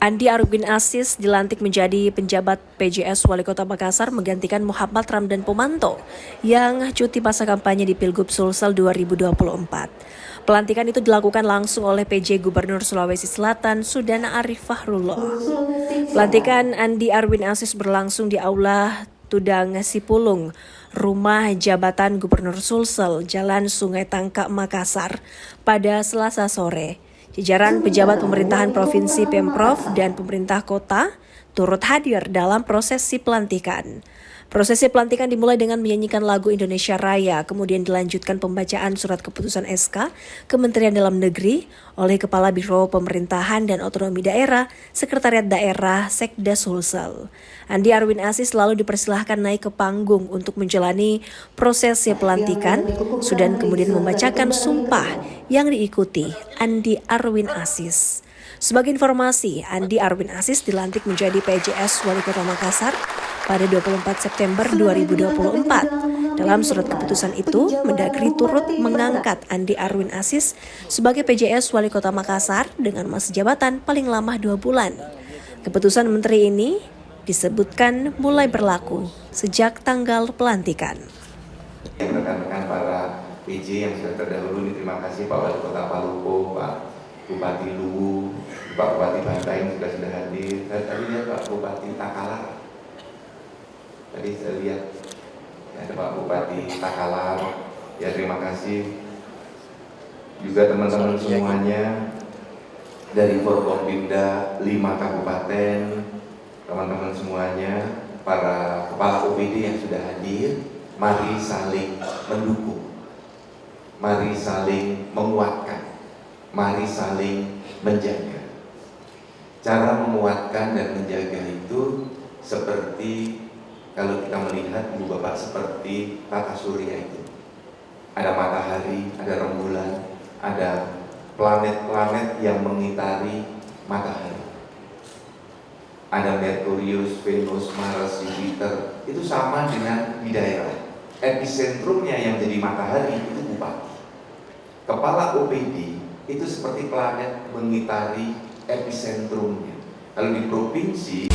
Andi Arwin Aziz dilantik menjadi penjabat PJS Wali Kota Makassar menggantikan Muhammad Ramdan Pomanto yang cuti masa kampanye di Pilgub Sulsel 2024. Pelantikan itu dilakukan langsung oleh PJ Gubernur Sulawesi Selatan Sudana Arif Fahrullah. Pelantikan Andi Arwin Aziz berlangsung di Aula Tudang Sipulung, Rumah Jabatan Gubernur Sulsel, Jalan Sungai Tangkak, Makassar, pada Selasa sore. Jajaran pejabat pemerintahan provinsi Pemprov dan pemerintah kota turut hadir dalam prosesi pelantikan. Prosesi pelantikan dimulai dengan menyanyikan lagu Indonesia Raya, kemudian dilanjutkan pembacaan surat keputusan SK Kementerian Dalam Negeri oleh Kepala Biro Pemerintahan dan Otonomi Daerah, Sekretariat Daerah Sekda Sulsel. Andi Arwin Aziz lalu dipersilahkan naik ke panggung untuk menjalani prosesi pelantikan, dan kemudian membacakan sumpah yang diikuti Andi Arwin Aziz. Sebagai informasi, Andi Arwin Aziz dilantik menjadi PJS Wali Kota Makassar pada 24 September 2024. Dalam surat keputusan itu, Mendagri turut mengangkat Andi Arwin Aziz sebagai PJS Wali Kota Makassar dengan masa jabatan paling lama 2 bulan. Keputusan menteri ini disebutkan mulai berlaku sejak tanggal pelantikan. Rekan-rekan para PJ yang sudah terdahulu, terima kasih Pak Wali Kota Palupo, Pak Bupati Luwu, Pak Bupati Bantaing sudah hadir. Saya tadi lihat Pak Bupati Takalar. Tadi saya lihat ada Pak Bupati Takalar. Ya, terima kasih. Juga teman-teman semuanya dari Forkompimda 5 kabupaten, teman-teman semuanya, para kepala OPD yang sudah hadir. Mari saling mendukung, mari saling menguatkan, mari saling menjaga. Cara menguatkan dan menjaga itu seperti kalau kita melihat Ibu Bapak seperti tata surya itu. Ada matahari, ada rembulan, ada planet-planet yang mengitari matahari. Ada Merkurius, Venus, Mars, Jupiter. Itu sama dengan di daerah. Episentrumnya yang jadi matahari itu bupati. Kepala OPD itu seperti planet mengitari episentrumnya. Kalau di provinsi